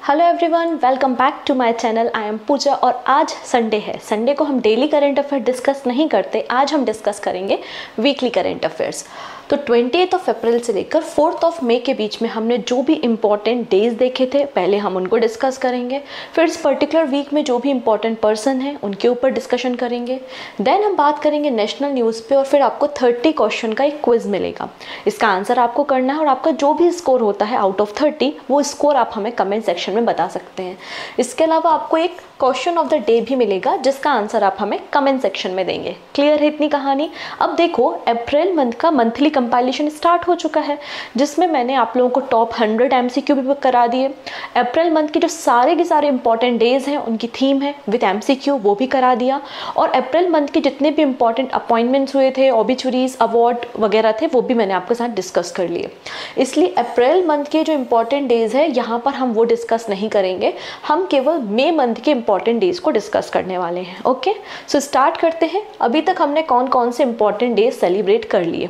Hello everyone, welcome back to my channel. I am Pooja और आज Sunday है। Sunday को हम डेली करंट अफेयर डिस्कस नहीं करते, आज हम डिस्कस करेंगे वीकली करंट अफेयर्स। तो 28 अप्रैल से लेकर 4 मई के बीच में हमने जो भी इम्पॉर्टेंट डेज देखे थे पहले हम उनको डिस्कस करेंगे। फिर इस पर्टिकुलर वीक में जो भी इम्पॉर्टेंट पर्सन हैं उनके ऊपर डिस्कशन करेंगे। देन हम बात करेंगे नेशनल न्यूज़ पे और फिर आपको 30 क्वेश्चन का एक क्विज मिलेगा। इसका आंसर आपको करना है और आपका जो भी स्कोर होता है आउट ऑफ 30 वो स्कोर आप हमें कमेंट सेक्शन में बता सकते हैं। इसके अलावा आपको एक क्वेश्चन ऑफ द डे भी मिलेगा जिसका आंसर आप हमें कमेंट सेक्शन में देंगे। क्लियर है इतनी कहानी? अब देखो, अप्रैल मंथ का मंथली कंपाइलेशन स्टार्ट हो चुका है जिसमें मैंने आप लोगों को टॉप 100 एमसीक्यू भी करा दिए। अप्रैल मंथ के जो सारे के सारे इंपॉर्टेंट डेज हैं उनकी थीम है विद एमसीक्यू, वो भी करा दिया। और अप्रैल मंथ के जितने भी इंपॉर्टेंट अपॉइंटमेंट्स हुए थे, ऑबिचुरीज, अवार्ड वगैरह थे, वो भी मैंने आपके साथ डिस्कस कर लिए। इसलिए अप्रैल मंथ के जो इंपॉर्टेंट डेज है यहाँ पर हम वो डिस्कस नहीं करेंगे, हम केवल मई मंथ के इंपॉर्टेंट डेज को डिस्कस करने वाले हैं। ओके, सो स्टार्ट करते हैं। अभी तक हमने कौन कौन से इंपॉर्टेंट डेज सेलिब्रेट कर लिए।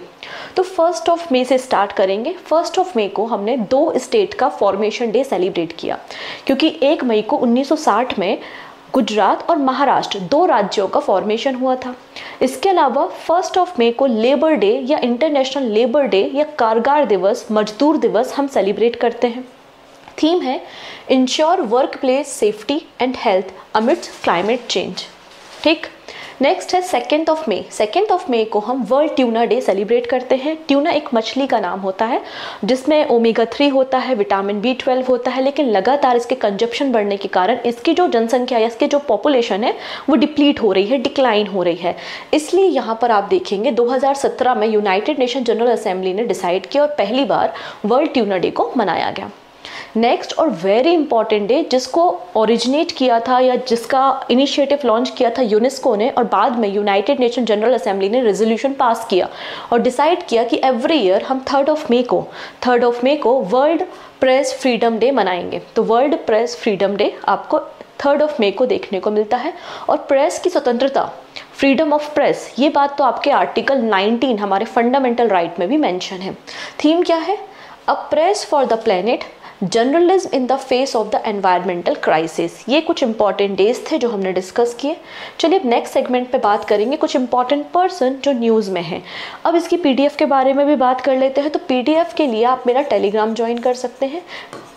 तो 1 मई से स्टार्ट करेंगे। 1 मई को हमने 2 स्टेट का फॉर्मेशन डे सेलिब्रेट किया क्योंकि 1 मई को 1960 में गुजरात और महाराष्ट्र 2 राज्यों का फॉर्मेशन हुआ था। इसके अलावा 1 मई को लेबर डे या इंटरनेशनल लेबर डे या कामगार दिवस, मजदूर दिवस हम सेलिब्रेट करते हैं। थीम है ensure work place safety and health amidst climate change. ठीक, नेक्स्ट है 2 मई को हम वर्ल्ड ट्यूना डे सेलिब्रेट करते हैं। ट्यूना एक मछली का नाम होता है जिसमें ओमेगा 3 होता है, विटामिन B12 होता है, लेकिन लगातार इसके कंजप्शन बढ़ने के कारण इसकी जो जनसंख्या या इसकी जो पॉपुलेशन है वो डिप्लीट हो रही है, डिक्लाइन हो रही है। इसलिए यहाँ पर आप देखेंगे 2017 में यूनाइटेड नेशन जनरल असेंबली ने डिसाइड किया और पहली बार वर्ल्ड ट्यूना डे को मनाया गया। नेक्स्ट और वेरी इंपॉर्टेंट डे जिसको ओरिजिनेट किया था या जिसका इनिशिएटिव लॉन्च किया था यूनेस्को ने और बाद में यूनाइटेड नेशन जनरल असेंबली ने रेजोल्यूशन पास किया और डिसाइड किया कि एवरी ईयर हम 3 मई को वर्ल्ड प्रेस फ्रीडम डे मनाएंगे। तो वर्ल्ड प्रेस फ्रीडम डे आपको 3 मई को देखने को मिलता है। और प्रेस की स्वतंत्रता, फ्रीडम ऑफ प्रेस, ये बात तो आपके आर्टिकल 19 हमारे फंडामेंटल राइट में भी मेंशन है। थीम क्या है? A press for the planet, journalism in the face of the environmental crisis. ये कुछ इंपॉर्टेंट डेज थे जो हमने डिस्कस किए। चलिए अब नेक्स्ट सेगमेंट पे बात करेंगे कुछ इंपॉर्टेंट पर्सन जो न्यूज़ में हैं। अब इसकी पीडीएफ के बारे में भी बात कर लेते हैं। तो पीडीएफ के लिए आप मेरा टेलीग्राम ज्वाइन कर सकते हैं,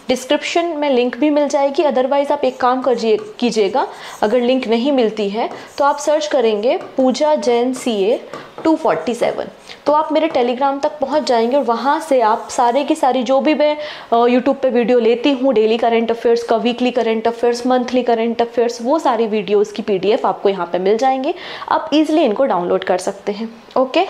डिस्क्रिप्शन में लिंक भी मिल जाएगी। अदरवाइज़ आप एक काम कीजिएगा, अगर लिंक नहीं मिलती है तो आप सर्च करेंगे पूजा जैन CA 247, तो आप मेरे टेलीग्राम तक पहुंच जाएंगे और वहां से आप सारे की सारी जो भी मैं यूट्यूब पे वीडियो लेती हूँ, डेली करंट अफेयर्स का, weekly current affairs, monthly current affairs, वो सारी वीडियोस की PDF आपको यहाँ पे मिल जाएंगे। आप इजीली इनको डाउनलोड कर सकते हैं। ओके,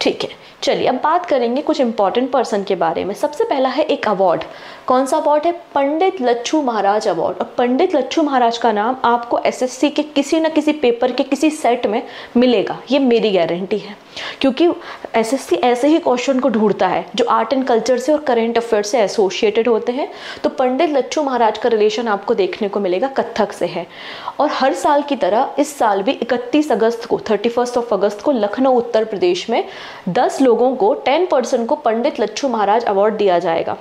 ठीक है। चलिए अब बात करेंगे कुछ इंपॉर्टेंट पर्सन के बारे में। सबसे पहला है एक अवार्ड। कौन सा अवार्ड है? पंडित लच्छू महाराज अवार्ड। और पंडित लच्छू महाराज का नाम आपको SSC के किसी न किसी पेपर के किसी सेट में मिलेगा, ये मेरी गारंटी है, क्योंकि SSC ऐसे ही क्वेश्चन को ढूंढता है जो आर्ट एंड कल्चर से और करंट अफेयर से एसोसिएटेड होते हैं। तो पंडित लच्छू महाराज का रिलेशन आपको देखने को मिलेगा कथक से है। और हर साल की तरह इस साल भी 31 अगस्त को लखनऊ उत्तर प्रदेश में 10 लोगों को 10% को पंडित लच्छू महाराज अवार्ड दिया जाएगा।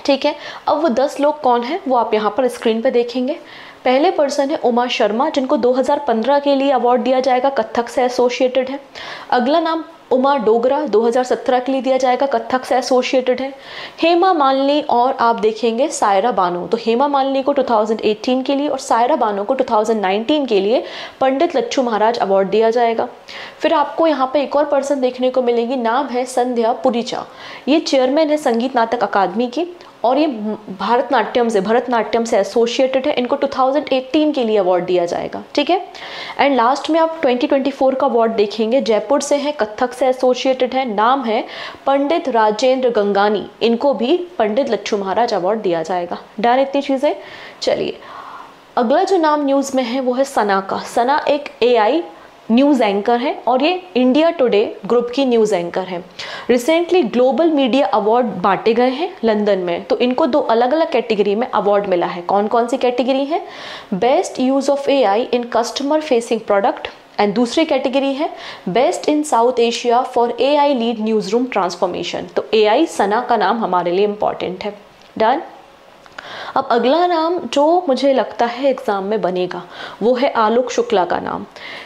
ठीक है, अब वो 10 लोग कौन हैं वो आप यहाँ पर स्क्रीन पे देखेंगे। पहले पर्सन है उमा शर्मा जिनको 2015 के लिए अवार्ड दिया जाएगा, कथक से एसोसिएटेड है। अगला नाम उमा डोगरा 2017 के लिए दिया जाएगा, कथक से एसोसिएटेड है। हेमा मालिनी और आप देखेंगे सायरा बानो, तो हेमा मालिनी को 2018 के लिए और सायरा बानो को 2019 के लिए पंडित लच्छू महाराज अवार्ड दिया जाएगा। फिर आपको यहाँ पे एक और पर्सन देखने को मिलेगी, नाम है संध्या पुरीचा। ये चेयरमैन है संगीत नाटक अकादमी की और ये भरतनाट्यम से एसोसिएटेड है। इनको 2018 के लिए अवार्ड दिया जाएगा। ठीक है, एंड लास्ट में आप 2024 का अवार्ड देखेंगे, जयपुर से है, कथक से एसोसिएटेड है, नाम है पंडित राजेंद्र गंगानी। इनको भी पंडित लच्छू महाराज अवार्ड दिया जाएगा। डन इतनी चीज़ें। चलिए अगला जो नाम न्यूज़ में है वो है सना का। सना एक AI न्यूज़ एंकर है और ये इंडिया टुडे ग्रुप की न्यूज़ एंकर है। रिसेंटली ग्लोबल मीडिया अवार्ड बांटे गए हैं लंदन में, तो इनको 2 अलग अलग कैटेगरी में अवार्ड मिला है। कौन कौन सी कैटेगरी है? Best use of AI in customer facing product and दूसरी कैटेगरी है best in south Asia for AI lead news room transformation. तो AI सना का नाम हमारे लिए इंपॉर्टेंट है। डन। अब अगला नाम जो मुझे लगता है एग्ज़ाम में बनेगा वो है आलोक शुक्ला का नाम,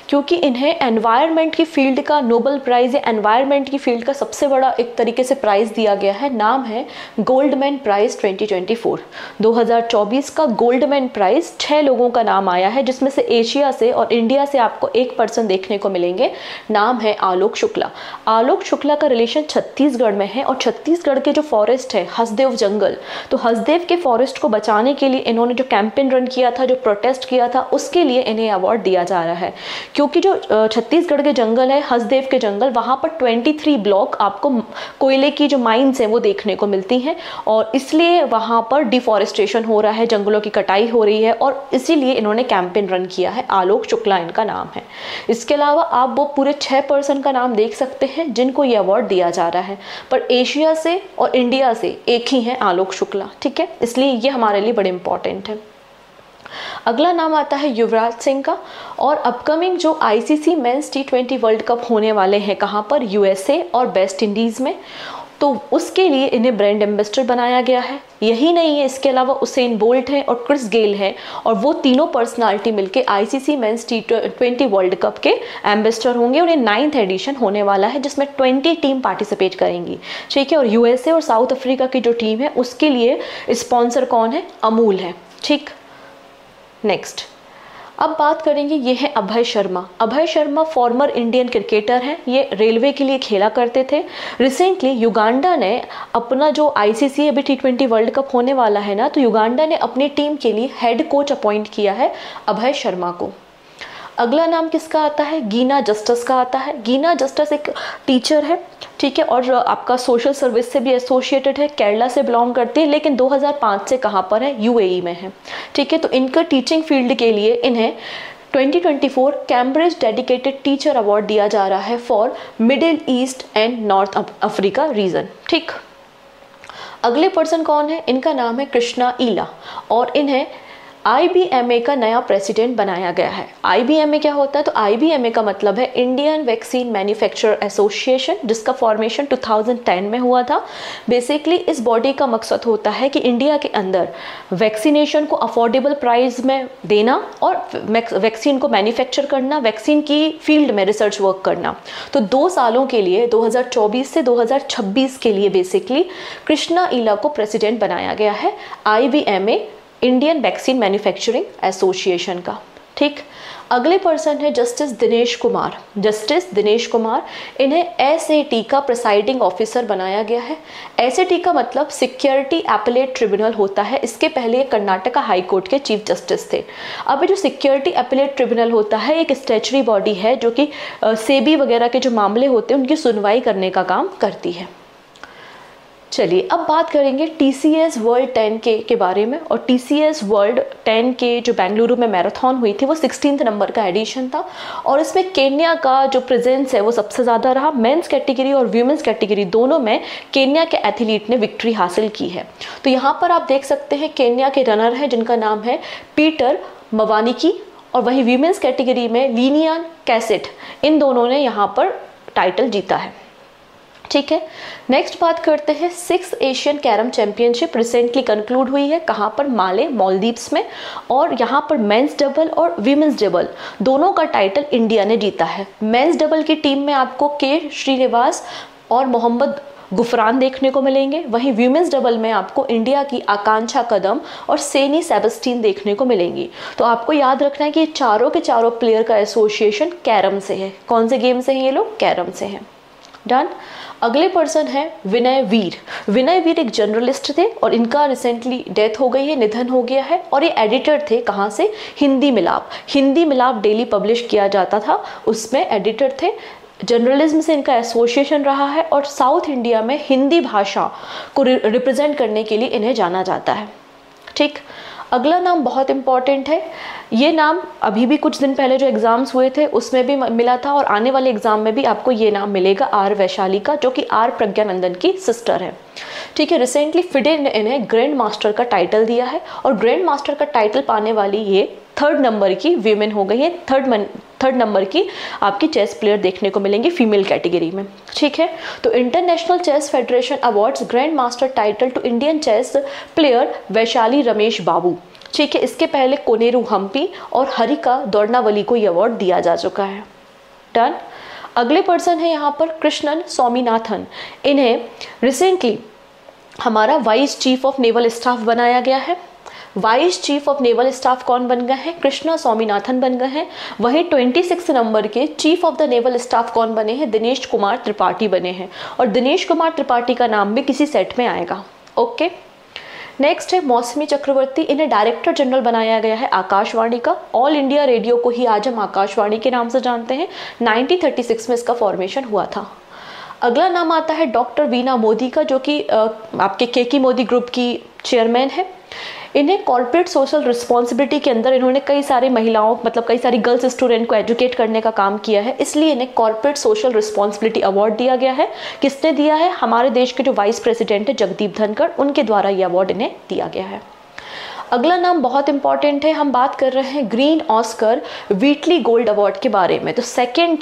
क्योंकि इन्हें एनवायरनमेंट की फील्ड का नोबेल प्राइज़ या एनवायरनमेंट की फील्ड का सबसे बड़ा एक तरीके से प्राइज़ दिया गया है। नाम है गोल्डमैन प्राइज़ 2024। 2024 का गोल्डमैन प्राइज़ 6 लोगों का नाम आया है, जिसमें से एशिया से और इंडिया से आपको एक पर्सन देखने को मिलेंगे। नाम है आलोक शुक्ला। आलोक शुक्ला का रिलेशन छत्तीसगढ़ में है, और छत्तीसगढ़ के जो फॉरेस्ट है हसदेव जंगल, तो हसदेव के फॉरेस्ट को बचाने के लिए इन्होंने जो कैंपेन रन किया था, जो प्रोटेस्ट किया था, उसके लिए इन्हें अवार्ड दिया जा रहा है। क्योंकि जो छत्तीसगढ़ के जंगल है, हसदेव के जंगल, वहाँ पर 23 ब्लॉक आपको कोयले की जो माइंस हैं वो देखने को मिलती हैं, और इसलिए वहाँ पर डिफॉरेस्टेशन हो रहा है, जंगलों की कटाई हो रही है, और इसीलिए इन्होंने कैंपेन रन किया है। आलोक शुक्ला इनका नाम है। इसके अलावा आप वो पूरे 6 पर्सन का नाम देख सकते हैं जिनको ये अवार्ड दिया जा रहा है, पर एशिया से और इंडिया से एक ही है आलोक शुक्ला। ठीक है, इसलिए ये हमारे लिए बड़े इंपॉर्टेंट है। अगला नाम आता है युवराज सिंह का, और अपकमिंग जो ICC men's T20 world cup होने वाले हैं, कहाँ पर, यूएसए और वेस्ट इंडीज़ में, तो उसके लिए इन्हें ब्रांड एम्बेसडर बनाया गया है। यही नहीं है, इसके अलावा उसेन बोल्ट है और क्रिस गेल है, और वो तीनों पर्सनालिटी मिलके ICC men's T20 world cup के एम्बेसडर होंगे, और ये 9th एडिशन होने वाला है जिसमें 20 टीम पार्टिसिपेट करेंगी। ठीक है, और यूएसए और साउथ अफ्रीका की जो टीम है उसके लिए स्पॉन्सर कौन है, अमूल है। ठीक, नेक्स्ट अब बात करेंगे, ये है Abhay Sharma. Abhay Sharma former Indian cricketer हैं, ये रेलवे के लिए खेला करते थे। रिसेंटली युगांडा ने अपना जो आईसीसी अभी T20 वर्ल्ड कप होने वाला है ना, तो युगांडा ने अपनी टीम के लिए हेड कोच अपॉइंट किया है अभय शर्मा को। अगला नाम किसका आता है, गीना जस्टिस का आता है। गीना जस्टिस एक टीचर है, ठीक है, और आपका सोशल सर्विस से भी एसोसिएटेड है, केरला से बिलोंग करती है, लेकिन 2005 से कहाँ पर है, यूएई में है। ठीक है, तो इनका टीचिंग फील्ड के लिए इन्हें 2024 कैम्ब्रिज डेडिकेटेड टीचर अवार्ड दिया जा रहा है for middle east and north Africa reason. ठीक, अगले पर्सन कौन है, इनका नाम है कृष्णा ईला, और इन्हें IBMA का नया प्रेसिडेंट बनाया गया है। IBMA क्या होता है, तो IBMA का मतलब है इंडियन वैक्सीन मैन्युफैक्चरर एसोसिएशन, जिसका फॉर्मेशन 2010 में हुआ था। बेसिकली इस बॉडी का मकसद होता है कि इंडिया के अंदर वैक्सीनेशन को अफोर्डेबल प्राइस में देना और वैक्सीन को मैन्युफैक्चर करना, वैक्सीन की फील्ड में रिसर्च वर्क करना। तो 2 सालों के लिए 2024 से 2026 के लिए बेसिकली कृष्णा ईला को प्रेसिडेंट बनाया गया है IBMA Indian vaccine manufacturing association का। ठीक, अगले पर्सन है जस्टिस दिनेश कुमार। जस्टिस दिनेश कुमार, इन्हें SAT का प्रिसाइडिंग ऑफिसर बनाया गया है। SAT का मतलब सिक्योरिटी एपेलेट ट्रिब्यूनल होता है। इसके पहले कर्नाटका हाई कोर्ट के चीफ जस्टिस थे। अब जो सिक्योरिटी एपेलेट ट्रिब्यूनल होता है एक स्टैचुटरी बॉडी है जो कि सेबी वगैरह के जो मामले होते हैं उनकी सुनवाई करने का काम करती है। चलिए अब बात करेंगे TCS वर्ल्ड 10K के बारे में। और TCS वर्ल्ड 10K जो बेंगलुरु में मैराथन हुई थी वो 16th नंबर का एडिशन था, और इसमें केन्या का जो प्रेजेंस है वो सबसे ज़्यादा रहा। मेंस कैटेगरी और वुमेंस कैटेगरी दोनों में केन्या के एथलीट ने विक्ट्री हासिल की है। तो यहाँ पर आप देख सकते हैं केन्या के रनर हैं जिनका नाम है पीटर मवानिकी, और वहीं वीमेंस कैटेगरी में लीनियान कैसेट, इन दोनों ने यहाँ पर टाइटल जीता है। ठीक है, नेक्स्ट बात करते हैं 6th Asian carrom championship recently conclude हुई है। कहाँ पर, माले मालदीव्स में, और यहाँ पर मेंस डबल और वीमेंस डबल दोनों का टाइटल इंडिया ने जीता है। मेंस डबल की टीम में आपको के श्रीनिवास और मोहम्मद गुफरान देखने को मिलेंगे, वहीं वीमेंस डबल में आपको इंडिया की आकांक्षा कदम और सेनी सेबेस्टियन देखने को मिलेंगी। तो आपको याद रखना है कि चारों के चारों प्लेयर का एसोसिएशन कैरम से है। कौन से गेम से हैं ये लोग, कैरम से हैं। डन। अगले पर्सन है विनय वीर। विनय वीर एक जर्नलिस्ट थे और इनका रिसेंटली डेथ हो गई है, निधन हो गया है, और ये एडिटर थे कहाँ से, हिंदी मिलाप। हिंदी मिलाप डेली पब्लिश किया जाता था, उसमें एडिटर थे। जर्नलिज्म से इनका एसोसिएशन रहा है, और साउथ इंडिया में हिंदी भाषा को रिप्रेजेंट करने के लिए इन्हें जाना जाता है। ठीक, अगला नाम बहुत इंपॉर्टेंट है। ये नाम अभी भी कुछ दिन पहले जो एग्ज़ाम्स हुए थे उसमें भी मिला था, और आने वाले एग्ज़ाम में भी आपको ये नाम मिलेगा, आर वैशाली का, जो कि आर प्रज्ञानंदन की सिस्टर है। ठीक है, रिसेंटली फिडे ने इन्हें ग्रैंड मास्टर का टाइटल दिया है, और ग्रैंड मास्टर का टाइटल पाने वाली ये 3rd नंबर की वीमेन हो गई है, थर्ड नंबर की आपकी चेस प्लेयर देखने को मिलेंगी फीमेल कैटेगरी में, ठीक है। तो International Chess Federation awards grand master title to Indian chess player Vaishali Ramesh Babu, ठीक है। इसके पहले कोनेरू हम्पी और हरिका दौड़नावली को ये अवार्ड दिया जा चुका है। डन। अगले पर्सन है यहाँ पर कृष्णन स्वामीनाथन। इन्हें रिसेंटली हमारा vice chief of naval staff बनाया गया है। Vice chief of naval staff कौन बन गए हैं? कृष्णा स्वामीनाथन बन गए हैं। वहीं 26 नंबर के chief of the naval staff कौन बने हैं? दिनेश कुमार त्रिपाठी बने हैं। और दिनेश कुमार त्रिपाठी का नाम भी किसी सेट में आएगा। ओके। नेक्स्ट है मौसमी चक्रवर्ती। इन्हें डायरेक्टर जनरल बनाया गया है आकाशवाणी का। ऑल इंडिया रेडियो को ही आज हम आकाशवाणी के नाम से जानते हैं। 1936 में इसका फॉर्मेशन हुआ था। अगला नाम आता है डॉक्टर वीना मोदी का, जो कि आपके केकी मोदी ग्रुप की चेयरमैन है। इन्हें कॉर्पोरेट सोशल रिस्पॉन्सिबिलिटी के अंदर इन्होंने कई सारी महिलाओं मतलब कई सारी गर्ल्स स्टूडेंट को एजुकेट करने का काम किया है, इसलिए इन्हें कॉर्पोरेट सोशल रिस्पॉन्सिबिलिटी अवार्ड दिया गया है। किसने दिया है? हमारे देश के जो वाइस प्रेसिडेंट है जगदीप धनखड़, उनके द्वारा ये अवार्ड इन्हें दिया गया है। अगला नाम बहुत इंपॉर्टेंट है, हम बात कर रहे हैं ग्रीन ऑस्कर व्हीटली गोल्ड अवार्ड के बारे में। तो सेकेंड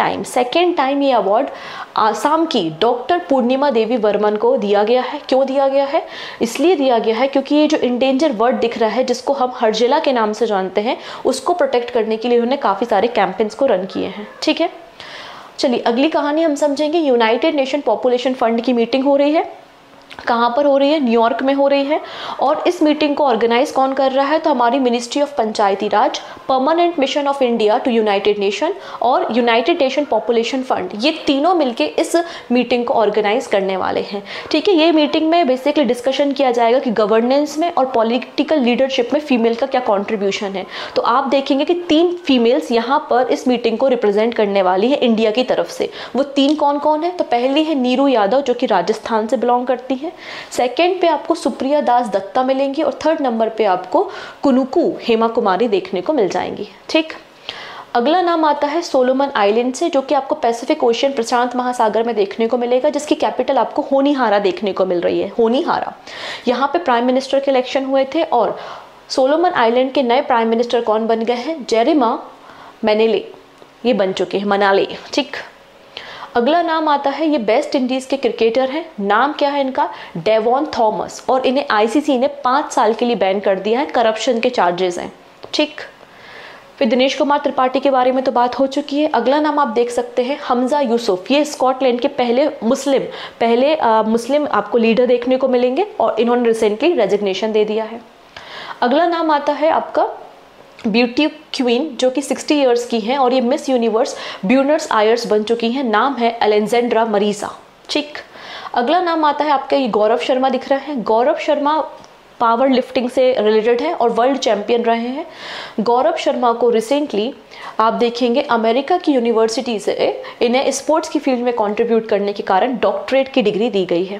टाइम ये अवार्ड आसाम की डॉक्टर पूर्णिमा देवी वर्मन को दिया गया है। क्यों दिया गया है? इसलिए दिया गया है क्योंकि ये जो इंडेंजर वर्ड दिख रहा है, जिसको हम हर्जिला के नाम से जानते हैं, उसको प्रोटेक्ट करने के लिए उन्होंने काफ़ी सारे कैंपेन्स को रन किए हैं, ठीक है। चलिए अगली कहानी हम समझेंगे। यूनाइटेड नेशन पॉपुलेशन फंड की मीटिंग हो रही है। कहाँ पर हो रही है? न्यूयॉर्क में हो रही है। और इस मीटिंग को ऑर्गेनाइज कौन कर रहा है? तो हमारी ministry of Panchayati Raj, permanent mission of India to United Nation और यूनाइटेड नेशन पॉपुलेशन फंड, ये तीनों मिलके इस मीटिंग को ऑर्गेनाइज करने वाले हैं, ठीक है। ये मीटिंग में बेसिकली डिस्कशन किया जाएगा कि गवर्नेंस में और पॉलिटिकल लीडरशिप में फीमेल का क्या कॉन्ट्रीब्यूशन है। तो आप देखेंगे कि 3 फीमेल्स यहाँ पर इस मीटिंग को रिप्रेजेंट करने वाली है इंडिया की तरफ से। वो 3 कौन कौन है? तो पहली है नीरू यादव, जो कि राजस्थान से बिलोंग करती है। सेकंड पे आपको सुप्रिया दास दत्ता मिलेंगी और थर्ड नंबर पे आपको कुनुकू हेमा कुमारी देखने को मिल जाएंगी, ठीक। अगला नाम आता है सोलोमन आइलैंड से, जो कि आपको पैसिफिक ओशियन प्रशांत महासागर में देखने को मिलेगा, जिसकी कैपिटल आपको होनीहारा देखने को मिल रही है। होनीहारा, यहाँ पे प्राइम मिनिस्टर के इलेक्शन हुए थे और सोलोमन आइलैंड के नए प्राइम मिनिस्टर कौन बन गए हैं? जेरेमा मैनेले, ये बन चुके हैं, मनाले, ठीक। अगला नाम आता है, ये वेस्ट इंडीज़ के क्रिकेटर हैं। नाम क्या है इनका? Devon Thomas. और इन्हें आईसीसी ने 5 साल के लिए बैन कर दिया है, करप्शन के चार्जेस हैं, ठीक। फिर दिनेश कुमार त्रिपाठी के बारे में तो बात हो चुकी है। अगला नाम आप देख सकते हैं हमजा यूसुफ। ये स्कॉटलैंड के पहले मुस्लिम आपको लीडर देखने को मिलेंगे और इन्होंने रिसेंटली रेजिग्नेशन दे दिया है। अगला नाम आता है आपका ब्यूटी क्वीन, जो कि 60 इयर्स की हैं और ये मिस यूनिवर्स ब्यूनस आयर्स बन चुकी हैं। नाम है अलेक्जेंड्रा मरीसा, ठीक। अगला नाम आता है आपका, ये गौरव शर्मा दिख रहा है। गौरव शर्मा पावर लिफ्टिंग से रिलेटेड है और वर्ल्ड चैंपियन रहे हैं। गौरव शर्मा को रिसेंटली आप देखेंगे अमेरिका की यूनिवर्सिटी से इन्हें स्पोर्ट्स की फील्ड में कंट्रीब्यूट करने के कारण डॉक्टरेट की डिग्री दी गई है।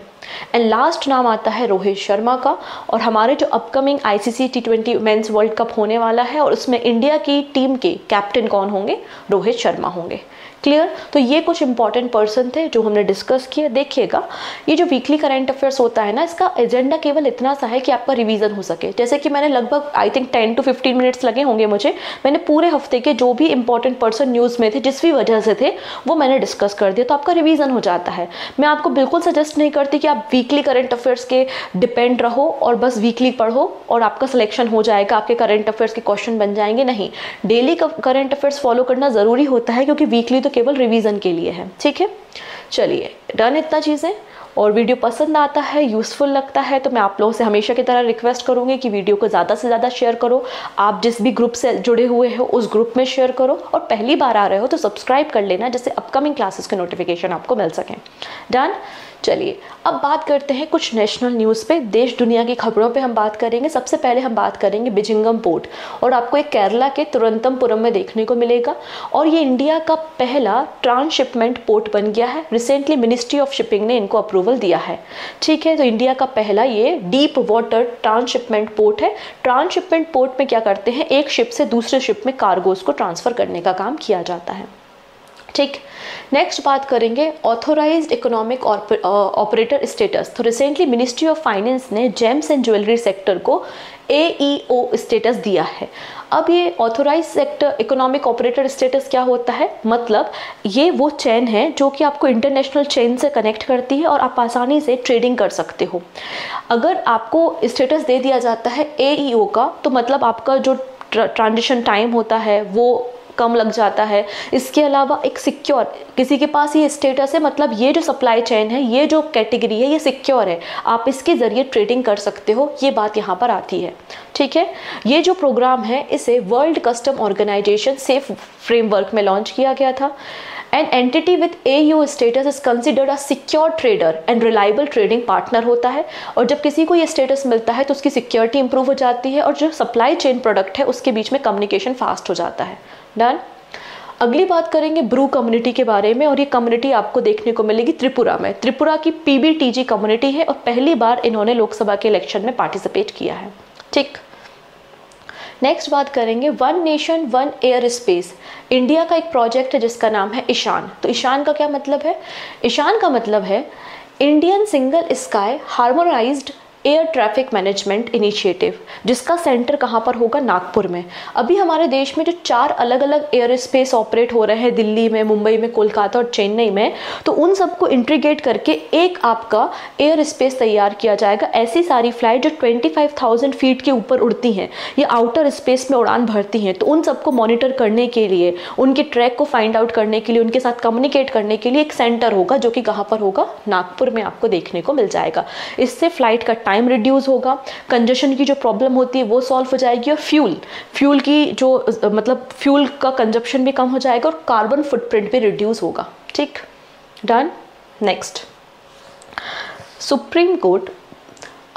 एंड लास्ट नाम आता है रोहित शर्मा का, और हमारे जो upcoming ICC T20 mains world cup होने वाला है और उसमें इंडिया की टीम के कैप्टन कौन होंगे? रोहित शर्मा होंगे। क्लियर? तो ये कुछ इंपॉर्टेंट पर्सन थे जो हमने डिस्कस किया। देखिएगा, ये जो वीकली करंट अफेयर्स होता है ना, इसका एजेंडा केवल इतना सा है कि आपका रिवीजन हो सके। जैसे कि मैंने लगभग आई थिंक 10 to 15 मिनट्स लगे होंगे मुझे, मैंने पूरे हफ्ते के जो भी इंपॉर्टेंट पर्सन न्यूज़ में थे, जिस भी वजह से थे, वो मैंने डिस्कस कर दिया, तो आपका रिवीजन हो जाता है। मैं आपको बिल्कुल सजेस्ट नहीं करती कि आप वीकली करंट अफेयर्स के डिपेंड रहो और बस वीकली पढ़ो और आपका सिलेक्शन हो जाएगा, आपके करंट अफेयर्स के क्वेश्चन बन जाएंगे। नहीं, डेली करंट अफेयर्स फॉलो करना ज़रूरी होता है, क्योंकि वीकली तो केवल रिवीजन के लिए है, ठीक है। चलिए डन इतना चीज़ें। और वीडियो पसंद आता है, यूज़फुल लगता है, तो मैं आप लोगों से हमेशा की तरह रिक्वेस्ट करूँगी कि वीडियो को ज़्यादा से ज़्यादा शेयर करो। आप जिस भी ग्रुप से जुड़े हुए हो उस ग्रुप में शेयर करो, और पहली बार आ रहे हो तो सब्सक्राइब कर लेना, जिससे अपकमिंग क्लासेस के नोटिफिकेशन आपको मिल सकें। डन। चलिए अब बात करते हैं कुछ नेशनल न्यूज़ पे, देश दुनिया की खबरों पे हम बात करेंगे। सबसे पहले हम बात करेंगे बिजिंगम पोर्ट, और आपको एक केरला के तिरुवनंतपुरम में देखने को मिलेगा, और ये इंडिया का पहला ट्रांसशिपमेंट पोर्ट बन गया है। रिसेंटली मिनिस्ट्री ऑफ शिपिंग ने इनको अप्रूवल दिया है, ठीक है। तो इंडिया का पहला ये डीप वाटर ट्रांसशिपमेंट पोर्ट है। ट्रांसशिपमेंट पोर्ट में क्या करते हैं, एक शिप से दूसरे शिप में कार्गोज को ट्रांसफ़र करने का काम किया जाता है, ठीक। नेक्स्ट बात करेंगे ऑथोराइज्ड इकोनॉमिक ऑपरेटर स्टेटस। तो रिसेंटली मिनिस्ट्री ऑफ फाइनेंस ने जेम्स एंड ज्वेलरी सेक्टर को AEO स्टेटस दिया है। अब ये authorize sector economic operator status क्या होता है, मतलब ये वो चेन है जो कि आपको इंटरनेशनल चेन से कनेक्ट करती है और आप आसानी से ट्रेडिंग कर सकते हो। अगर आपको स्टेटस दे दिया जाता है AEO का, तो मतलब आपका जो ट्रांजिशन टाइम होता है वो कम लग जाता है। इसके अलावा एक सिक्योर, किसी के पास ये स्टेटस है मतलब ये जो सप्लाई चेन है, ये जो कैटेगरी है, ये सिक्योर है, आप इसके ज़रिए ट्रेडिंग कर सकते हो, ये बात यहाँ पर आती है। ठीक है, ये जो प्रोग्राम है इसे world custom organisation safe framework में लॉन्च किया गया था। An entity with AEO status is considered a secure trader and reliable trading partner होता है, और जब किसी को ये स्टेटस मिलता है तो उसकी सिक्योरिटी इंप्रूव हो जाती है और जो सप्लाई चेन प्रोडक्ट है उसके बीच में कम्युनिकेशन फास्ट हो जाता है। डन। अगली बात करेंगे ब्रू कम्युनिटी के बारे में, और ये कम्युनिटी आपको देखने को मिलेगी त्रिपुरा में। त्रिपुरा की PBTG कम्युनिटी है और पहली बार इन्होंने लोकसभा के इलेक्शन में पार्टिसिपेट किया है। ठीक। नेक्स्ट बात करेंगे one nation one air space. India का एक प्रोजेक्ट है जिसका नाम है ईशान। तो ईशान का क्या मतलब है? ईशान का मतलब है Indian single sky harmonised air traffic management initiative, जिसका सेंटर कहाँ पर होगा? नागपुर में। अभी हमारे देश में जो 4 अलग अलग एयर स्पेस ऑपरेट हो रहे हैं, दिल्ली में, मुंबई में, कोलकाता और चेन्नई में, तो उन सबको इंटीग्रेट करके एक आपका एयर स्पेस तैयार किया जाएगा। ऐसी सारी फ्लाइट जो 25,000 फीट के ऊपर उड़ती हैं या आउटर स्पेस में उड़ान भरती हैं, तो उन सबको मॉनिटर करने के लिए, उनके ट्रैक को फाइंड आउट करने के लिए, उनके साथ कम्युनिकेट करने के लिए एक सेंटर होगा जो कि कहाँ पर होगा? नागपुर में आपको देखने को मिल जाएगा। इससे फ्लाइट का टाइम रिड्यूस होगा, कंजेशन की जो प्रॉब्लम होती है वो सॉल्व हो जाएगी, और फ्यूल की जो मतलब फ्यूल का कंजप्शन भी कम हो जाएगा और कार्बन फुटप्रिंट भी रिड्यूस होगा। ठीक। Done. Next, supreme court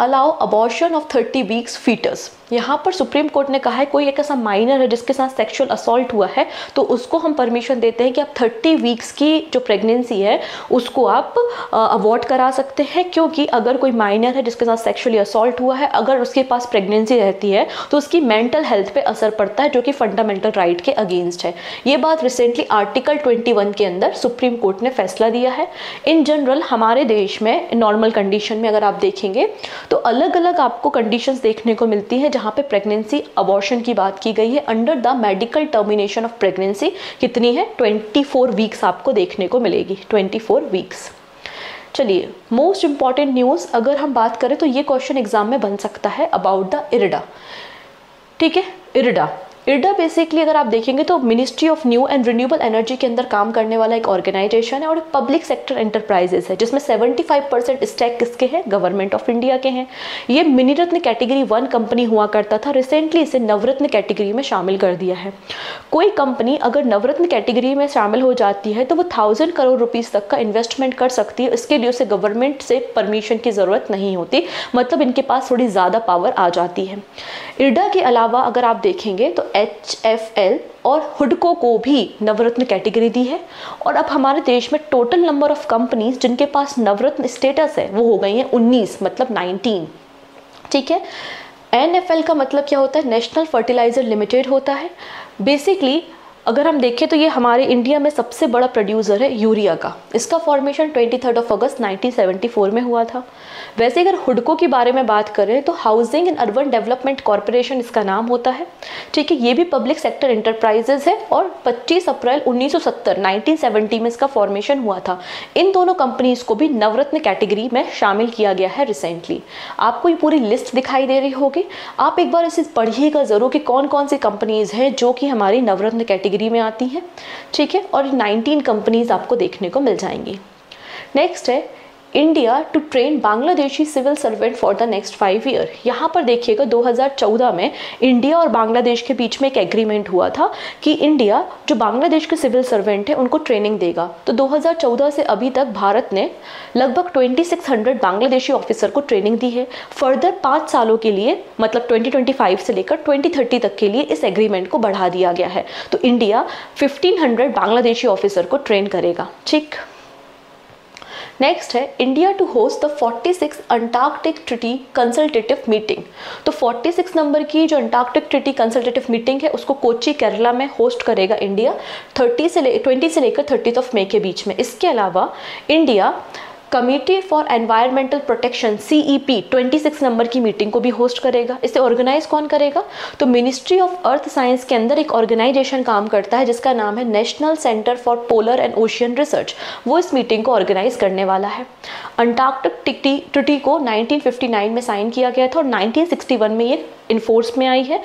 allow abortion of 30 weeks foetus. यहाँ पर सुप्रीम कोर्ट ने कहा है कोई एक ऐसा माइनर है जिसके साथ सेक्सुअल असॉल्ट हुआ है तो उसको हम परमिशन देते हैं कि आप 30 वीक्स की जो प्रेगनेंसी है उसको आप अवॉर्ड करा सकते हैं, क्योंकि अगर कोई माइनर है जिसके साथ सेक्सुअली असॉल्ट हुआ है, अगर उसके पास प्रेगनेंसी रहती है तो उसकी मेंटल हेल्थ पे असर पड़ता है, जो कि फंडामेंटल राइट के अगेंस्ट है। ये बात रिसेंटली आर्टिकल 21 के अंदर सुप्रीम कोर्ट ने फैसला दिया है। इन जनरल हमारे देश में नॉर्मल कंडीशन में अगर आप देखेंगे तो अलग अलग आपको कंडीशंस देखने को मिलती हैं जहाँ पे प्रेगनेंसी अबॉर्शन की बात की गई है under the medical termination of pregnancy. कितनी है? 24 वीक्स आपको देखने को मिलेगी, 24 वीक्स। चलिए, मोस्ट इंपॉर्टेंट न्यूज़ अगर हम बात करें तो ये क्वेश्चन एग्जाम में बन सकता है अबाउट द इरडा। ठीक है, इरडा बेसिकली अगर आप देखेंगे तो ministry of new and renewable energy के अंदर काम करने वाला एक ऑर्गेनाइजेशन है और एक पब्लिक सेक्टर एंटरप्राइजेस है, जिसमें 75% स्टैक किसके हैं? गवर्नमेंट ऑफ इंडिया के हैं। ये मिनीरत्न कैटेगरी 1 कंपनी हुआ करता था, रिसेंटली इसे नवरत्न कैटेगरी में शामिल कर दिया है। कोई कंपनी अगर नवरत्न कैटेगरी में शामिल हो जाती है तो वो 1000 करोड़ रुपीज़ तक का इन्वेस्टमेंट कर सकती है। इसके लिए उसे गवर्नमेंट से परमिशन की ज़रूरत नहीं होती, मतलब इनके पास थोड़ी ज़्यादा पावर आ जाती है। इरडा के अलावा अगर आप देखेंगे तो HFL और हुडको को भी नवरत्न कैटेगरी दी है, और अब हमारे देश में टोटल नंबर ऑफ कंपनीज जिनके पास नवरत्न स्टेटस है वो हो गई हैं 19, मतलब 19। ठीक है। NFL का मतलब क्या होता है? नेशनल फर्टिलाइजर लिमिटेड होता है। बेसिकली अगर हम देखें तो ये हमारे इंडिया में सबसे बड़ा प्रोड्यूसर है यूरिया का। इसका फॉर्मेशन 23 अगस्त 1974 में हुआ था। वैसे अगर हुडको के बारे में बात करें तो housing and urban development corporation इसका नाम होता है। ठीक है, ये भी पब्लिक सेक्टर एंटरप्राइजेज है और 25 अप्रैल 1970 में इसका फॉर्मेशन हुआ था। इन दोनों कंपनीज को भी नवरत्न कैटेगरी में शामिल किया गया है रिसेंटली। आपको ये पूरी लिस्ट दिखाई दे रही होगी, आप एक बार इसे पढ़िएगा ज़रूर कि कौन कौन सी कंपनीज हैं जो कि हमारी नवरत्न कैटेगरी में आती हैं। ठीक है, और 19 कंपनीज आपको देखने को मिल जाएंगी। नेक्स्ट है India to train Bangladeshi civil servant for the next 5 year. यहाँ पर देखिएगा 2014 में इंडिया और बांग्लादेश के बीच में एक एग्रीमेंट हुआ था कि इंडिया जो बांग्लादेश के सिविल सर्वेंट है उनको ट्रेनिंग देगा। तो 2014 से अभी तक भारत ने लगभग 2600 बांग्लादेशी ऑफिसर को ट्रेनिंग दी है। फर्दर 5 सालों के लिए, मतलब 2025 से लेकर 2030 तक के लिए इस एग्रीमेंट को बढ़ा दिया गया है। तो इंडिया 1500 बांग्लादेशी ऑफिसर को ट्रेन करेगा। ठीक। नेक्स्ट है India to host the 46 Antarctic treaty consultative meeting. तो 46 नंबर की जो अंटार्कटिक ट्रीटी कंसल्टेटिव मीटिंग है उसको कोच्चि केरला में होस्ट करेगा इंडिया 20 से लेकर 30 मई के बीच में। इसके अलावा India committee for environmental protection CEP 26 number की मीटिंग को भी होस्ट करेगा। इसे ऑर्गेनाइज कौन करेगा? तो मिनिस्ट्री ऑफ अर्थ साइंस के अंदर एक ऑर्गेनाइजेशन काम करता है जिसका नाम है national centre for polar and ocean research, वो इस मीटिंग को ऑर्गेनाइज करने वाला है। अंटार्कटिक ट्रीटी को 1959 में साइन किया गया था और 1961 में ये इन्फोर्स में आई है।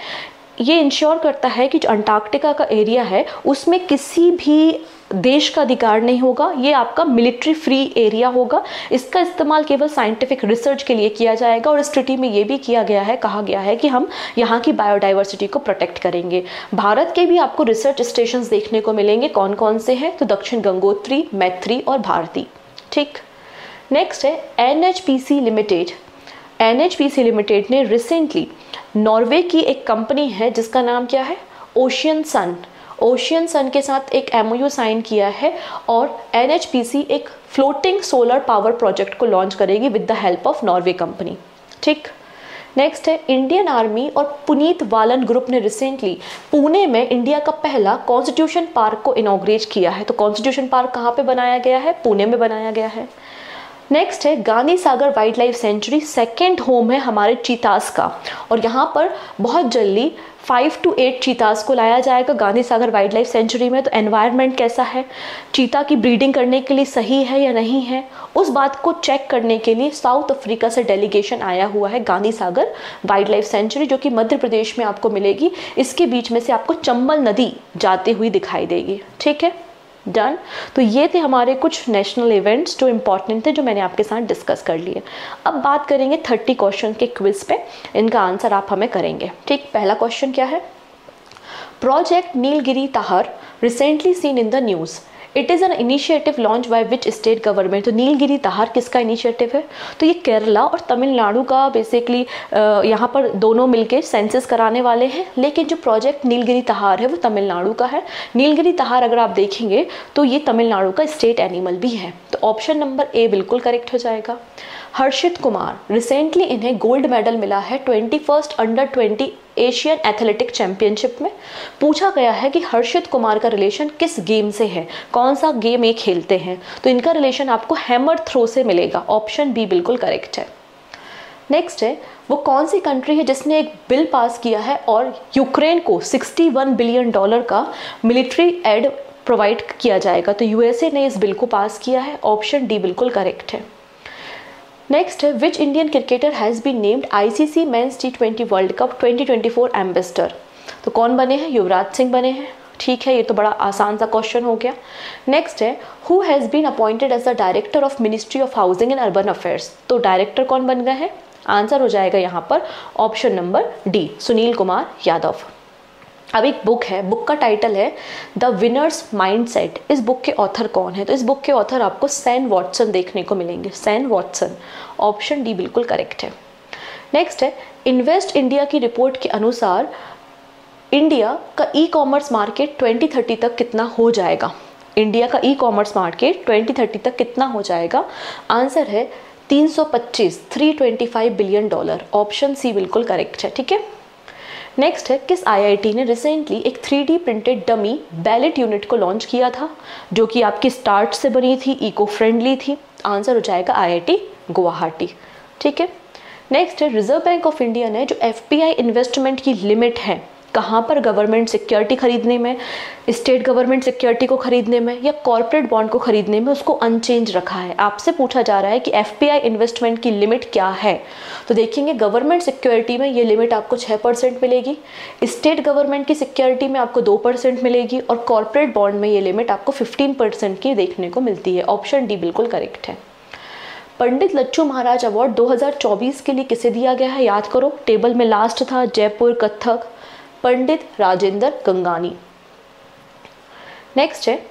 ये इंश्योर करता है कि जो अंटार्कटिका का एरिया है उसमें किसी भी देश का अधिकार नहीं होगा, ये आपका मिलिट्री फ्री एरिया होगा। इसका इस्तेमाल केवल साइंटिफिक रिसर्च के लिए किया जाएगा और इस ट्रीटी में ये भी किया गया है, कहा गया है कि हम यहाँ की बायोडाइवर्सिटी को प्रोटेक्ट करेंगे। भारत के भी आपको रिसर्च स्टेशंस देखने को मिलेंगे, कौन कौन से हैं? तो दक्षिण गंगोत्री, मैत्री और भारती। ठीक, नेक्स्ट है NHPC लिमिटेड। NHPC लिमिटेड ने रिसेंटली नॉर्वे की एक कंपनी है जिसका नाम क्या है? ओशियन सन के साथ एक MOU साइन किया है और NHPC एक फ्लोटिंग सोलर पावर प्रोजेक्ट को लॉन्च करेगी with the help of Norway company. ठीक, नेक्स्ट है इंडियन आर्मी और पुनीत वालन ग्रुप ने रिसेंटली पुणे में इंडिया का पहला कॉन्स्टिट्यूशन पार्क को इनॉग्रेट किया है। तो कॉन्स्टिट्यूशन पार्क कहाँ पे बनाया गया है? पुणे में बनाया गया है। नेक्स्ट है Gandhi Sagar wildlife sanctuary, second home है हमारे चीतास का और यहाँ पर बहुत जल्दी 5 to 8 चीतास को लाया जाएगा Gandhi Sagar wildlife century में। तो एनवायरनमेंट कैसा है, चीता की ब्रीडिंग करने के लिए सही है या नहीं है, उस बात को चेक करने के लिए साउथ अफ्रीका से डेलीगेशन आया हुआ है Gandhi Sagar wildlife century, जो कि मध्य प्रदेश में आपको मिलेगी। इसके बीच में से आपको चंबल नदी जाती हुई दिखाई देगी। ठीक है, डन। तो ये थे हमारे कुछ नेशनल इवेंट्स जो इंपॉर्टेंट थे, जो मैंने आपके साथ डिस्कस कर लिए। अब बात करेंगे 30 क्वेश्चन के क्विज पे, इनका आंसर आप हमें करेंगे। ठीक, पहला क्वेश्चन क्या है? Project Nilgiri tahr recently seen in the news, it is an initiative launch by which state government. तो नीलगिरी ताहर किसका इनिशिएटिव है? तो ये केरला और तमिलनाडु का बेसिकली यहाँ पर दोनों मिलके सेंसस कराने वाले हैं, लेकिन जो प्रोजेक्ट नीलगिरी ताहर है वो तमिलनाडु का है। नीलगिरी ताहर अगर आप देखेंगे तो ये तमिलनाडु का स्टेट एनिमल भी है। तो ऑप्शन नंबर A बिल्कुल करेक्ट हो जाएगा। हर्षित कुमार, रिसेंटली इन्हें गोल्ड मेडल मिला है 21st under 20 Asian athletic championship में। पूछा गया है कि हर्षित कुमार का रिलेशन किस गेम से है, कौन सा गेम ये खेलते हैं? तो इनका रिलेशन आपको हैमर थ्रो से मिलेगा। ऑप्शन B बिल्कुल करेक्ट है। नेक्स्ट है वो कौन सी कंट्री है जिसने एक बिल पास किया है और यूक्रेन को $61 बिलियन का मिलिट्री एड प्रोवाइड किया जाएगा? तो USA ने इस बिल को पास किया है। ऑप्शन D बिल्कुल करेक्ट है। नेक्स्ट है which Indian cricketer has been named ICC men's T20 world cup 2024 ambassador. तो कौन बने हैं? युवराज सिंह बने हैं। ठीक है, ये तो बड़ा आसान सा क्वेश्चन हो गया। नेक्स्ट है who has been appointed as the director of ministry of housing and urban affairs. तो डायरेक्टर कौन बन गए हैं? आंसर हो जाएगा यहाँ पर option number D, Sunil Kumar Yadav. अब एक बुक है, बुक का टाइटल है द विनर्स माइंडसेट। इस बुक के ऑथर कौन है? तो इस बुक के ऑथर आपको सैम वॉटसन देखने को मिलेंगे, सैम वॉटसन। ऑप्शन D बिल्कुल करेक्ट है। नेक्स्ट है इन्वेस्ट इंडिया की रिपोर्ट के अनुसार इंडिया का ई-कॉमर्स मार्केट 2030 तक कितना हो जाएगा? इंडिया का ई-कॉमर्स मार्केट 2030 तक कितना हो जाएगा? आंसर है 325 बिलियन डॉलर। ऑप्शन C बिल्कुल करेक्ट है। ठीक है, नेक्स्ट है किस IIT ने रिसेंटली एक 3D printed dummy ballot unit को लॉन्च किया था, जो कि आपकी स्टार्ट से बनी थी, इको फ्रेंडली थी? आंसर हो जाएगा IIT गुवाहाटी। ठीक है, नेक्स्ट है रिजर्व बैंक ऑफ इंडिया ने जो FPI इन्वेस्टमेंट की लिमिट है, कहाँ पर? गवर्नमेंट सिक्योरिटी खरीदने में, स्टेट गवर्नमेंट सिक्योरिटी को खरीदने में या कॉर्पोरेट बॉन्ड को खरीदने में, उसको अनचेंज रखा है। आपसे पूछा जा रहा है कि FPI इन्वेस्टमेंट की लिमिट क्या है। तो देखेंगे गवर्नमेंट सिक्योरिटी में ये लिमिट आपको 6% मिलेगी, स्टेट गवर्नमेंट की सिक्योरिटी में आपको 2% मिलेगी और कॉर्पोरेट बॉन्ड में ये लिमिट आपको 15% की देखने को मिलती है। ऑप्शन D बिल्कुल करेक्ट है। पंडित लच्छू महाराज अवार्ड 2024 के लिए किसे दिया गया है? याद करो, टेबल में लास्ट था जयपुर कथक, पंडित राजेंद्र गंगानी। नेक्स्ट है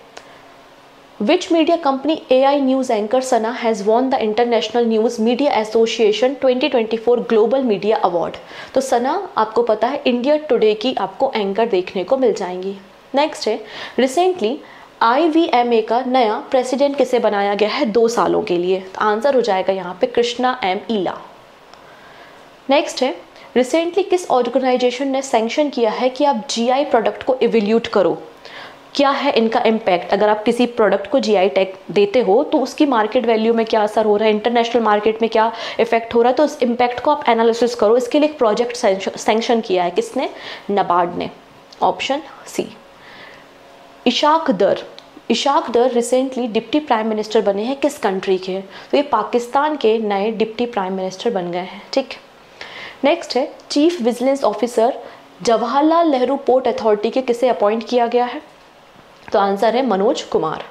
विच media company AI news anchor Sana has won the international news media association 2024 global media award. तो सना आपको पता है इंडिया टुडे की आपको एंकर देखने को मिल जाएंगी। नेक्स्ट है रिसेंटली IVMA का नया प्रेसिडेंट किसे बनाया गया है 2 सालों के लिए? तो आंसर हो जाएगा यहाँ पे कृष्णा एम ईला। नेक्स्ट है, रिसेंटली किस ऑर्गेनाइजेशन ने सैंक्शन किया है कि आप GI प्रोडक्ट को इवैल्यूएट करो? क्या है इनका इम्पैक्ट? अगर आप किसी प्रोडक्ट को GI टैग देते हो तो उसकी मार्केट वैल्यू में क्या असर हो रहा है, इंटरनेशनल मार्केट में क्या इफेक्ट हो रहा है, तो उस इम्पैक्ट को आप एनालिसिस करो। इसके लिए एक प्रोजेक्ट सैंक्शन किया है, किसने? नाबार्ड ने। Option C. Ishaq Dar recently deputy prime minister बने हैं किस कंट्री के? तो ये पाकिस्तान के नए डिप्टी प्राइम मिनिस्टर बन गए हैं। ठीक। नेक्स्ट है, chief vigilance officer Jawaharlal Nehru port authority के किसे अपॉइंट किया गया है? तो आंसर है Manoj Kumar.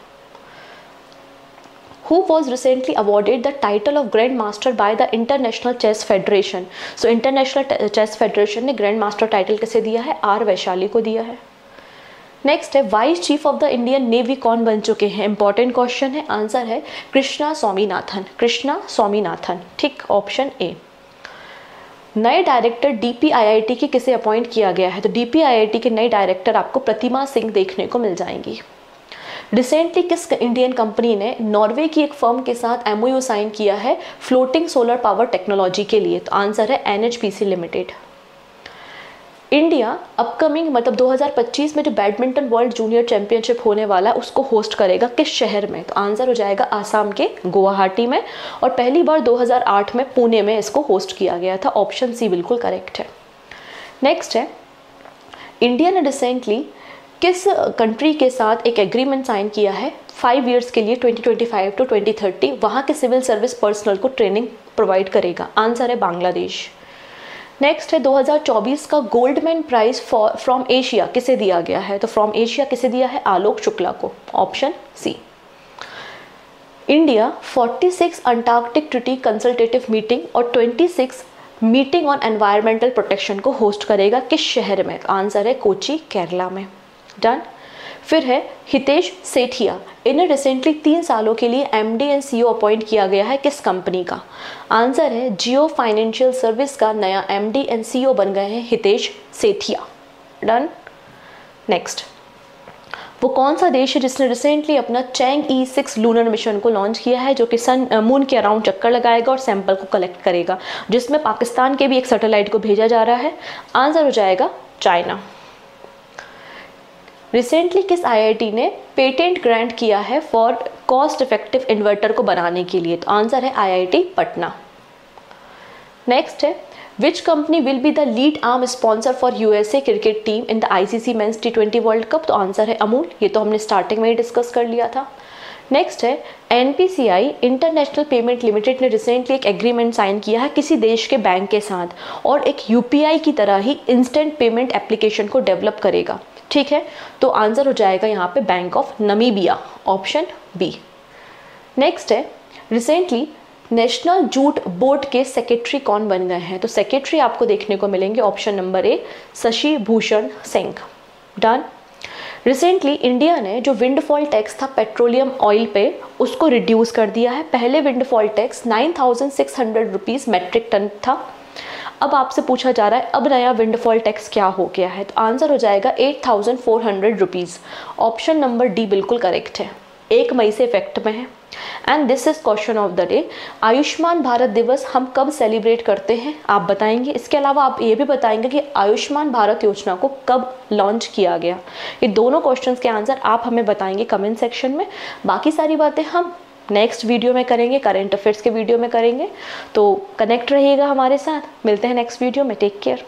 Who was recently awarded the title of Grand Master by the International Chess Federation? So International Chess Federation ने ग्रैंड मास्टर टाइटल किसे दिया है? आर वैशाली को दिया है। नेक्स्ट है, vice chief of the Indian navy कौन बन चुके हैं? इंपॉर्टेंट क्वेश्चन है। आंसर है कृष्णा स्वामीनाथन। ठीक, ऑप्शन ए। नए डायरेक्टर DPIIT के किसे अपॉइंट किया गया है? तो DPIIT के नए डायरेक्टर आपको प्रतिमा सिंह देखने को मिल जाएंगी। रिसेंटली किस इंडियन कंपनी ने नॉर्वे की एक फर्म के साथ MOU साइन किया है फ्लोटिंग सोलर पावर टेक्नोलॉजी के लिए? तो आंसर है NHPC लिमिटेड। इंडिया अपकमिंग मतलब 2025 में जो बैडमिंटन वर्ल्ड जूनियर चैंपियनशिप होने वाला है उसको होस्ट करेगा किस शहर में? तो आंसर हो जाएगा आसाम के गुवाहाटी में, और पहली बार 2008 में पुणे में इसको होस्ट किया गया था। ऑप्शन सी बिल्कुल करेक्ट है। नेक्स्ट है, इंडिया ने रिसेंटली किस कंट्री के साथ एक एग्रीमेंट साइन किया है 5 ईयर्स के लिए 2025 टू 2030? वहाँ के सिविल सर्विस पर्सनल को ट्रेनिंग प्रोवाइड करेगा। आंसर है बांग्लादेश। नेक्स्ट है, 2024 का गोल्डमैन प्राइज फ्रॉम एशिया किसे दिया गया है? तो फ्रॉम एशिया किसे दिया है? आलोक शुक्ला को। Option C. India 46 Antarctic treaty consultative meeting और 26 मीटिंग ऑन एनवायरमेंटल प्रोटेक्शन को होस्ट करेगा किस शहर में? आंसर है कोची, केरला में। डन। फिर है हितेश सेठिया, इन्हें रिसेंटली 3 सालों के लिए MD एंड CEO अपॉइंट किया गया है किस कंपनी का? आंसर है जियो फाइनेंशियल सर्विस का नया MD एंड CEO बन गए हैं हितेश सेठिया। डन। नेक्स्ट, वो कौन सा देश है जिसने रिसेंटली अपना चैंग-ई 6 लूनर मिशन को लॉन्च किया है, जो कि मून के अराउंड चक्कर लगाएगा और सैंपल को कलेक्ट करेगा, जिसमें पाकिस्तान के भी एक सैटेलाइट को भेजा जा रहा है? आंसर हो जाएगा चाइना। रिसेंटली किस IIT ने पेटेंट ग्रांट किया है फॉर कॉस्ट इफेक्टिव इन्वर्टर को बनाने के लिए? तो आंसर है IIT पटना। नेक्स्ट है, which company will be the lead arm sponsor for USA cricket team in the ICC men's T20 world cup? तो आंसर है अमूल। ये तो हमने स्टार्टिंग में ही डिस्कस कर लिया था। नेक्स्ट है, NPCI इंटरनेशनल पेमेंट लिमिटेड ने रिसेंटली एक एग्रीमेंट साइन किया है किसी देश के बैंक के साथ, और एक UPI की तरह ही इंस्टेंट पेमेंट एप्लीकेशन को डेवलप करेगा। ठीक है, तो आंसर हो जाएगा यहाँ पे bank of Namibia. Option B. Next है, रिसेंटली नेशनल जूट बोर्ड के सेक्रेटरी कौन बन गए हैं? तो सेक्रेटरी आपको देखने को मिलेंगे option number A, Shashi Bhushan Singh. Done. Recently India ने जो विंडफॉल टैक्स था पेट्रोलियम ऑयल पे, उसको रिड्यूस कर दिया है। पहले windfall tax 9600 rupees metric ton था। अब आपसे पूछा जा रहा है अब नया विंडफॉल टैक्स क्या हो गया है? तो आंसर हो जाएगा 8400 रुपीज़। ऑप्शन नंबर डी बिल्कुल करेक्ट है, 1 मई से इफेक्ट में है। And this is question of the day. Ayushman Bharat दिवस हम कब सेलिब्रेट करते हैं, आप बताएंगे। इसके अलावा आप ये भी बताएंगे कि आयुष्मान भारत योजना को कब लॉन्च किया गया। ये दोनों क्वेश्चंस के आंसर आप हमें बताएंगे कमेंट सेक्शन में। बाकी सारी बातें हम नेक्स्ट वीडियो में करेंगे, करेंट अफेयर्स के वीडियो में करेंगे। तो कनेक्ट रहिएगा हमारे साथ। मिलते हैं नेक्स्ट वीडियो में। Take care.